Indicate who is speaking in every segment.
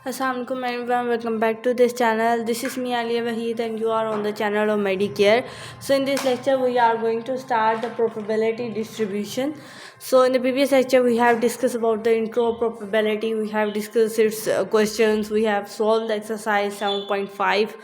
Speaker 1: Assalamualaikum everyone, welcome back to this channel. This is me Alia Waheed and you are on the channel of Medicare. So in this lecture we are going to start the probability distribution. So in the previous lecture we have discussed about the intro probability, we have discussed its questions, we have solved the exercise 7.5.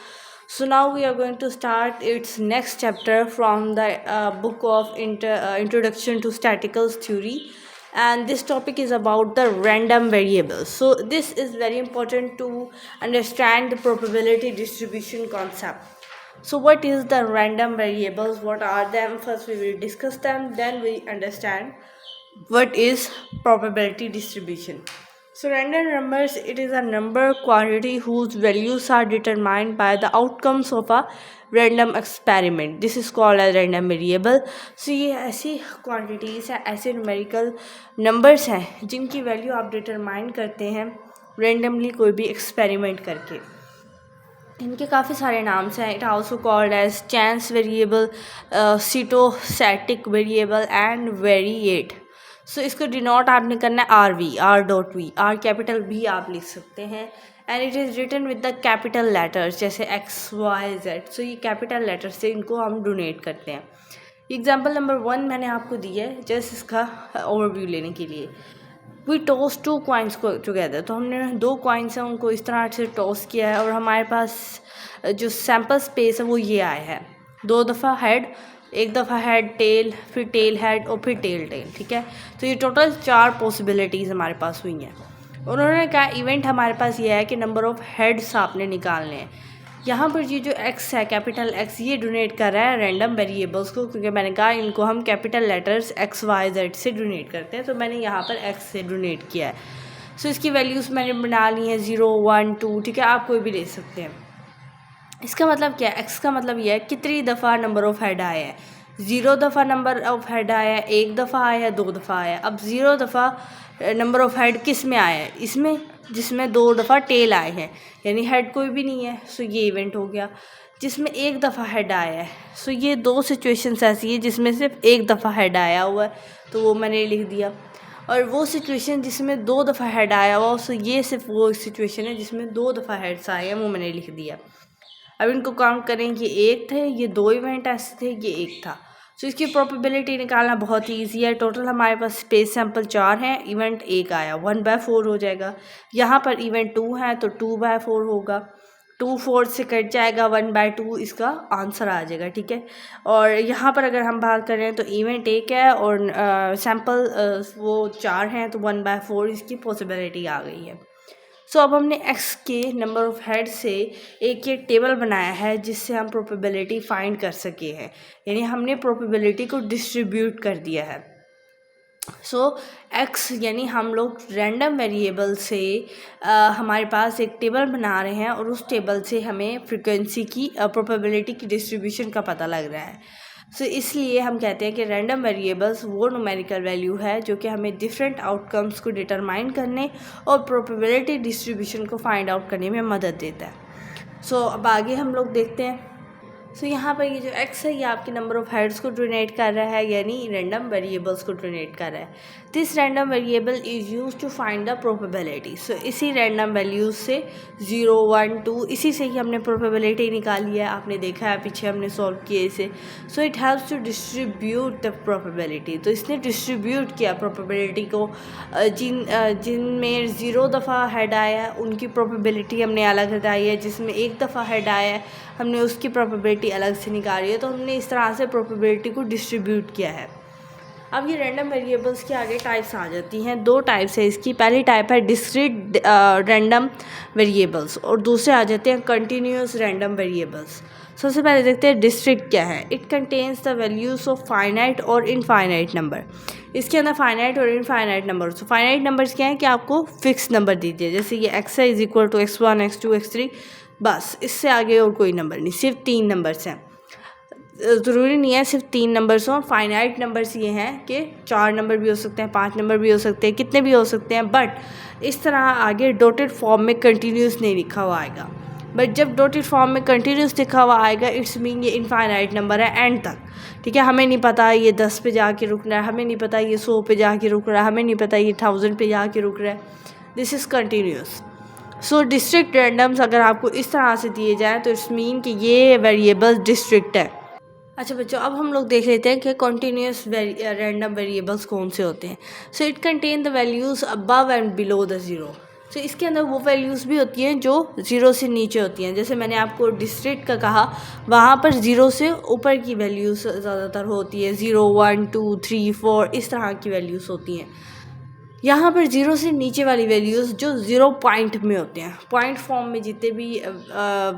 Speaker 1: So now we are going to start its next chapter from the book of Introduction to Statistical Theory, and this topic is about the random variables. So this is very important to understand the probability distribution concept. So what is the random variables, what are them? First we will discuss them, then we understand what is probability distribution. So random numbers, it is a number quantity whose values are determined by the outcomes of a random experiment. This is called as random variable. So ये ऐसी quantities है, ऐसे numerical numbers हैं जिनकी value आप determine करते हैं randomly कोई भी experiment करके. इनके काफ़ी सारे नाम्स हैं. It also called as chance variable, stochastic variable and variate. So इसको डिनोट आपने करना है R.V, आर कैपिटल भी आप लिख सकते हैं. And it is written with the capital letters जैसे XYZ. सो ये कैपिटल लेटर्स से इनको हम डोनेट करते हैं. एग्जाम्पल नंबर 1 मैंने आपको दी है जस्ट इसका ओवरव्यू लेने के लिए. वी टॉस 2 कॉइन्स को टुगेदर. तो हमने 2 कॉइन्स हैं उनको इस तरह से टॉस किया है और हमारे पास जो सैम्पल स्पेस है वो ये आया है. 2 दफ़ा हेड, एक दफ़ा हेड टेल, फिर टेल हेड और फिर टेल टेल. ठीक है, तो ये टोटल 4 पॉसिबिलिटीज़ हमारे पास हुई हैं. उन्होंने कहा इवेंट हमारे पास ये है कि नंबर ऑफ़ हेड्स आपने निकालने हैं. यहाँ पर ये जो x है, कैपिटल X, ये डोनेट कर रहा है रैंडम वेरिएबल्स को, क्योंकि मैंने कहा इनको हम कैपिटल लेटर्स XYZ से डोनेट करते हैं. तो मैंने यहाँ पर x से डोनेट किया है. सो इसकी वैल्यूज़ मैंने बना ली हैं 0, 1, 2. ठीक है, आप कोई भी ले सकते हैं. इसका मतलब क्या है? x का मतलब यह है कितनी दफ़ा नंबर ऑफ़ हेड आया है. 0 दफ़ा नंबर ऑफ़ हेड आया है, 1 दफ़ा आया है, 2 दफ़ा आया है. अब 0 दफ़ा नंबर ऑफ़ हेड किस में आया है? इसमें जिसमें 2 दफ़ा टेल आए हैं, यानी हेड कोई भी नहीं है. सो ये इवेंट हो गया. जिसमें 1 दफ़ा हेड आया है, सो ये 2 सिचुएशंस ऐसी है जिसमें सिर्फ 1 दफ़ा हेड आया हुआ है, तो वो मैंने लिख दिया. और वो सिचुएशन जिसमें 2 दफ़ा हेड आया हुआ, सो ये सिर्फ वो सिचुएशन है जिसमें 2 दफ़ा हेड्स आए हैं, वो मैंने लिख दिया. अब इनको काउंट करें कि 1 थे, ये 2 इवेंट ऐसे थे, ये 1 था. सो इसकी प्रोबेबिलिटी निकालना बहुत ही ईजी है. टोटल हमारे पास स्पेस सैम्पल 4 हैं, इवेंट 1 आया, 1/4 हो जाएगा. यहाँ पर इवेंट 2 है तो 2/4 होगा. 2 4 से कट जाएगा, 1/2 इसका आंसर आ जाएगा. ठीक है, और यहाँ पर अगर हम बात करें तो इवेंट 1 है और सैम्पल वो 4 हैं, तो 1/4 इसकी पॉसिबिलिटी आ गई है. सो अब हमने x के नंबर ऑफ़ हेड से एक ये टेबल बनाया है जिससे हम प्रोबेबिलिटी फाइंड कर सके हैं, यानी हमने प्रोबेबिलिटी को डिस्ट्रीब्यूट कर दिया है. सो x यानी हम लोग रैंडम वेरिएबल से हमारे पास एक टेबल बना रहे हैं और उस टेबल से हमें फ्रीक्वेंसी की प्रोबेबिलिटी की डिस्ट्रीब्यूशन का पता लग रहा है. सो इसलिए हम कहते हैं कि रैंडम वेरिएबल्स वो न्यूमेरिकल वैल्यू है जो कि हमें डिफरेंट आउटकम्स को डिटरमाइन करने और प्रोबेबिलिटी डिस्ट्रीब्यूशन को फाइंड आउट करने में मदद देता है. सो अब आगे हम लोग देखते हैं. सो यहाँ पर ये जो x है ये आपके नंबर ऑफ़ हेड्स को डोनेट कर रहा है, यानी रैंडम वेरिएबल्स को डोनेट कर रहा है. This random variable is use to find the probability. So इसी रैंडम वैल्यूज़ से 0, 1, 2 इसी से ही हमने प्रोबेबिलिटी निकाली है. आपने देखा है पीछे हमने सॉल्व किए इसे. So it helps to distribute the probability. तो इसने डिस्ट्रीब्यूट किया प्रोबेबिलिटी को. जिनमें 0 दफ़ा हेड आया है उनकी प्रोबेबिलिटी हमने अलग हटाई है, जिसमें 1 दफ़ा हेड आया है हमने उसकी प्रोबेबिलिटी अलग से निकाली है. तो हमने इस तरह से प्रोबेबिलिटी को डिस्ट्रीब्यूट किया है. अब ये रैंडम वेरिएबल्स के आगे टाइप्स आ जाती हैं. 2 टाइप्स है इसकी. पहली टाइप है डिस्क्रीट रैंडम वेरिएबल्स और दूसरे आ जाते हैं कंटिन्यूस रैंडम वेरिएबल्स. सबसे पहले देखते हैं डिस्क्रीट क्या है. It contains the values of finite और इनफाइनाइट नंबर. इसके अंदर फाइनाइट और इनफाइनाइट नंबर. तो फाइनाइट नंबर्स क्या हैं कि आपको फिक्स नंबर दीजिए, जैसे ये x है equal to x1, x2, x3, बस इससे आगे और कोई नंबर नहीं. सिर्फ 3 नंबर्स हैं. ज़रूरी नहीं है सिर्फ 3 नंबर्स हों. फाइनाइट नंबर्स ये हैं कि 4 नंबर भी हो सकते हैं, 5 नंबर भी हो सकते हैं, कितने भी हो सकते हैं. बट इस तरह आगे डॉटेड फॉर्म में कंटिन्यूस नहीं लिखा हुआ आएगा. बट जब डॉटेड फॉर्म में कंटिन्यूस लिखा हुआ आएगा इट्स मीन ये इनफाइनाइट नंबर है एंड तक. ठीक है, हमें नहीं पता ये 10 पे जाके रुक रहा है, हमें नहीं पता ये 100 पे जाके रुक रहा है, हमें नहीं पता ये 1000 पे जाके रुक रहा है. This is continuous. So district randoms अगर आपको इस तरह से दिए जाएँ तो इट्स मीन कि ये वेरिएबल्स डिस्ट्रिक्ट है। अच्छा बच्चों, अब हम लोग देख लेते हैं कि कॉन्टीन्यूस रैंडम वेरिएबल्स कौन से होते हैं। So it contain the values above and below the zero. तो इसके अंदर वो वैल्यूज़ भी होती हैं जो ज़ीरो से नीचे होती हैं। जैसे मैंने आपको डिस्ट्रिक्ट का कहा, वहाँ पर ज़ीरो से ऊपर की वैल्यूज़ ज़्यादातर होती है, 0 1 2 3 4 इस तरह की वैल्यूज़ होती हैं। यहाँ पर ज़ीरो से नीचे वाली वैल्यूज़ जो ज़ीरो पॉइंट में होते हैं, पॉइंट फॉर्म में जितने भी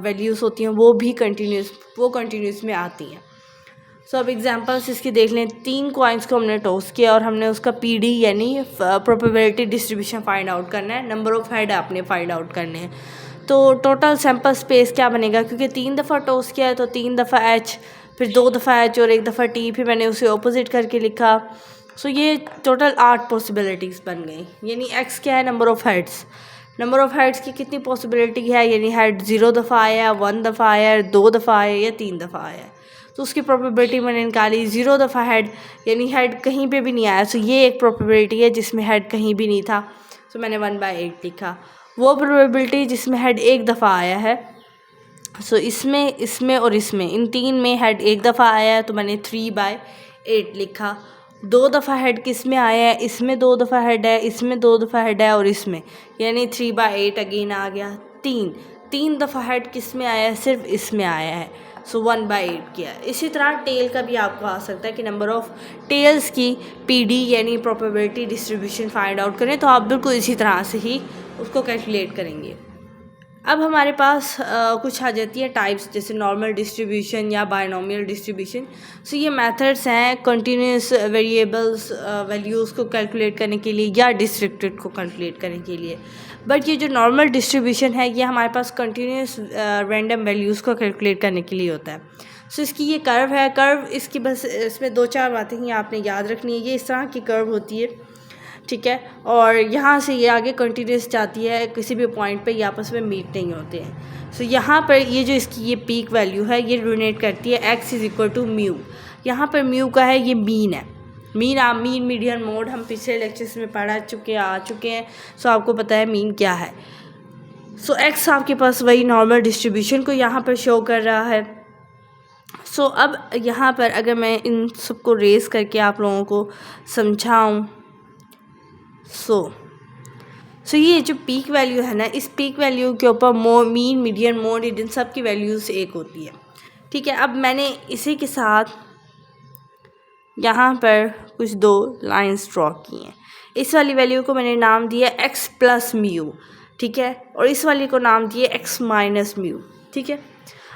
Speaker 1: वैल्यूज़ होती हैं वो भी कंटिन्यूस में आती हैं। सो अब एग्जांपल्स इसकी देख लें। 3 कॉइन्स को हमने टॉस किया और हमने उसका पीडी यानी प्रोबेबिलिटी डिस्ट्रीब्यूशन फाइंड आउट करना है। नंबर ऑफ हेड आपने फाइंड आउट करने हैं। तो टोटल सैम्पल स्पेस क्या बनेगा, क्योंकि 3 दफ़ा टॉस किया है तो 3 दफ़ा एच, फिर 2 दफ़ा एच और 1 दफ़ा टी, फिर मैंने उसे ऑपोजिट करके लिखा। सो ये टोटल 8 पॉसिबिलिटीज़ बन गई। यानी एक्स क्या है, number of heads. Number of heads की कितनी पॉसिबिलिटी है, यानी हेड 0 दफ़ा आया, 1 दफ़ा आया, 2 दफ़ा आया या 3 दफ़ा आया। तो उसकी प्रोबेबिलिटी मैंने निकाली 0 दफ़ा हेड, यानी हेड कहीं पे भी नहीं आया। सो ये एक प्रोबेबिलिटी है जिसमें हेड कहीं भी नहीं था, सो मैंने 1/8 लिखा। वो प्रोबेबिलिटी जिसमें हेड 1 दफ़ा आया है, सो इसमें और इसमें, इन 3 में हेड 1 दफ़ा आया है तो मैंने 3/8 लिखा। 2 दफ़ा हेड किस में आया है, इसमें 2 दफ़ा हेड है, इसमें 2 दफ़ा हेड है और इसमें, यानी 3/8 अगेन आ गया। 3 दफ़ा हेड किस में आया है, सिर्फ इसमें आया है, सो 1/8 किया। इसी तरह टेल का भी आपको आ सकता है कि नंबर ऑफ़ टेल्स की पीडी यानी प्रोबेबिलिटी डिस्ट्रीब्यूशन फाइंड आउट करें, तो आप बिल्कुल इसी तरह से ही उसको कैलकुलेट करेंगे। अब हमारे पास कुछ आ जाती है टाइप्स, जैसे नॉर्मल डिस्ट्रीब्यूशन या बायनोमियल डिस्ट्रीब्यूशन। सो ये मेथड्स हैं कंटिन्यूस वेरिएबल्स वैल्यूज़ को कैलकुलेट करने के लिए या डिस्ट्रिक्टेड को कैलकुलेट करने के लिए। बट ये जो नॉर्मल डिस्ट्रीब्यूशन है ये हमारे पास कंटिन्यूस रैंडम वैल्यूज़ को कैलकुलेट करने के लिए होता है। सो इसकी ये कर्व है, कर्व इसकी बस इसमें 2-4 बातें ही आपने याद रखनी है। ये इस तरह की कर्व होती है, ठीक है, और यहाँ से ये आगे कंटिन्यूस जाती है, किसी भी पॉइंट पे ये आपस में मीट नहीं होते हैं। सो यहाँ पर ये जो इसकी ये पीक वैल्यू है ये रिलेट करती है x = म्यू। यहाँ पर म्यू का है ये मीन है, मीन मीडियन मोड हम पिछले लेक्चर्स में आ चुके हैं। सो आपको पता है मीन क्या है। सो x आपके पास वही नॉर्मल डिस्ट्रीब्यूशन को यहाँ पर शो कर रहा है। सो अब यहाँ पर अगर मैं इन सबको रेस करके आप लोगों को समझाऊँ, सो ये जो पीक वैल्यू है ना, इस पीक वैल्यू के ऊपर मीन मीडियन मोड इन सब की वैल्यूज़ एक होती है, ठीक है। अब मैंने इसी के साथ यहाँ पर कुछ 2 लाइंस ड्रॉ की हैं। इस वाली वैल्यू को मैंने नाम दिया x + म्यू, ठीक है, और इस वाली को नाम दिया x - म्यू, ठीक है।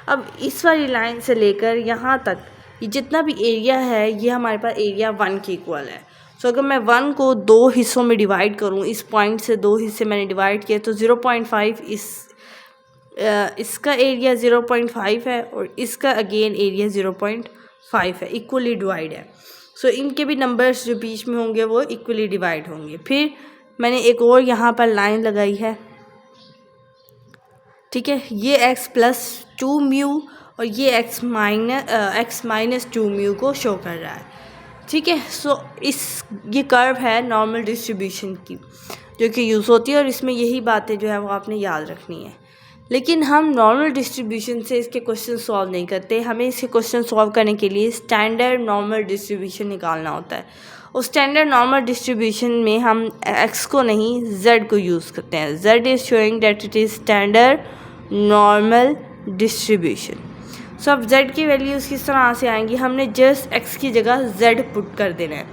Speaker 1: अब इस वाली लाइन से लेकर यहाँ तक ये जितना भी एरिया है ये हमारे पास एरिया 1 के इक्वल है। सो अगर मैं 1 को 2 हिस्सों में डिवाइड करूँ, इस पॉइंट से 2 हिस्से मैंने डिवाइड किए, तो 0.5 इसका एरिया 0.5 है और इसका अगेन एरिया 0.5 है, इक्वली डिवाइड है। सो इनके भी नंबर्स जो बीच में होंगे वो इक्वली डिवाइड होंगे। फिर मैंने एक और यहाँ पर लाइन लगाई है, ठीक है, ये x + 2 म्यू और ये x - 2 म्यू को शो कर रहा है, ठीक है। सो ये कर्व है नॉर्मल डिस्ट्रीब्यूशन की जो कि यूज़ होती है, और इसमें यही बातें जो है वो आपने याद रखनी है। लेकिन हम नॉर्मल डिस्ट्रीब्यूशन से इसके क्वेश्चन सॉल्व नहीं करते, हमें इसके क्वेश्चन सॉल्व करने के लिए स्टैंडर्ड नॉर्मल डिस्ट्रीब्यूशन निकालना होता है। उस स्टैंडर्ड नॉर्मल डिस्ट्रीब्यूशन में हम x को नहीं z को यूज़ करते हैं। z is showing that it is standard normal distribution. So अब z की वैल्यूज़ किस तरह से आएंगी, हमने जस्ट x की जगह z पुट कर देना है,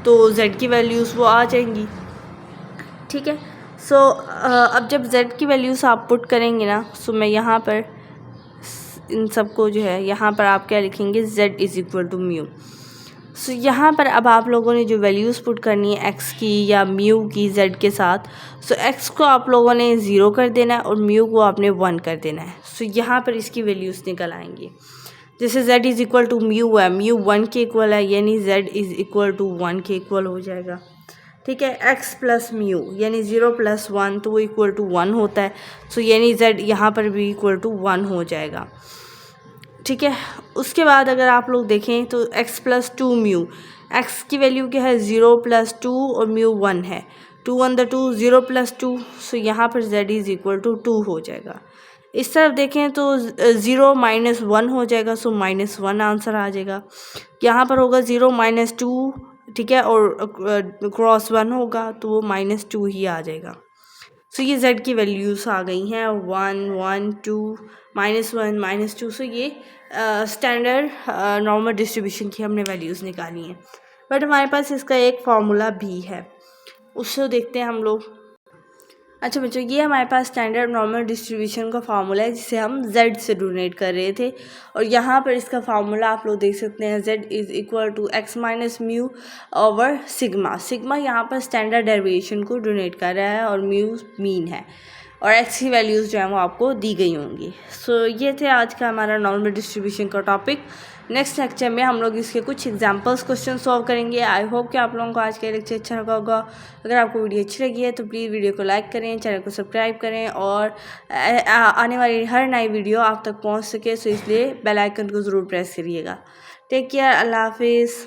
Speaker 1: तो z की वैल्यूज़ वो आ जाएंगी, ठीक है। सो अब जब z की वैल्यूज़ आप पुट करेंगे ना, सो मैं यहाँ पर इन सबको जो है यहाँ पर आप क्या लिखेंगे, z = म्यू। सो यहाँ पर अब आप लोगों ने जो वैल्यूज़ पुट करनी है x की या म्यू की z के साथ, सो x को आप लोगों ने 0 कर देना है और म्यू को आपने 1 कर देना है। सो यहाँ पर इसकी वैल्यूज़ निकल आएंगी। जैसे z = म्यू है, म्यू 1 के इक्वल है, यानी z = 1 के इक्वल हो जाएगा, ठीक है। x + म्यू यानी 0 + 1 तो वो = 1 होता है, सो यानी z यहाँ पर भी = 1 हो जाएगा, ठीक है। उसके बाद अगर आप लोग देखें तो x + 2 म्यू, x की वैल्यू क्या है, 0 + 2 और म्यू 1 है, 2 ऑन द 2 0 + 2, सो यहाँ पर z = 2 हो जाएगा। इस तरफ देखें तो 0 - 1 हो जाएगा, सो -1 आंसर आ जाएगा। यहाँ पर होगा 0 - 2, ठीक है, और क्रॉस 1 होगा तो वो -2 ही आ जाएगा। सो ये z की वैल्यूज़ आ गई हैं 1 1 2 -1 -2। सो ये स्टैंडर्ड नॉर्मल डिस्ट्रीब्यूशन की हमने वैल्यूज़ निकाली हैं, बट हमारे पास इसका एक फार्मूला भी है, उससे देखते हैं हम लोग। अच्छा बच्चों, ये हमारे पास स्टैंडर्ड नॉर्मल डिस्ट्रीब्यूशन का फार्मूला है जिसे हम z से डोनेट कर रहे थे, और यहाँ पर इसका फार्मूला आप लोग देख सकते हैं z = x - mu over sigma. Sigma यहाँ पर स्टैंडर्ड डेरिवेशन को डोनेट कर रहा है और म्यू मीन है, और x की वैल्यूज़ जो है वो आपको दी गई होंगी। सो ये थे आज का हमारा नॉर्मल डिस्ट्रीब्यूशन का टॉपिक। नेक्स्ट लेक्चर में हम लोग इसके कुछ एग्जांपल्स क्वेश्चन सॉल्व करेंगे। आई होप कि आप लोगों को आज का लेक्चर अच्छा लगा होगा। अगर आपको वीडियो अच्छी लगी है तो प्लीज़ वीडियो को लाइक करें, चैनल को सब्सक्राइब करें, और आने वाली हर नई वीडियो आप तक पहुंच सके, सो इसलिए बेल आइकन को ज़रूर प्रेस करिएगा। टेक केयर, अल्लाह हाफिज़।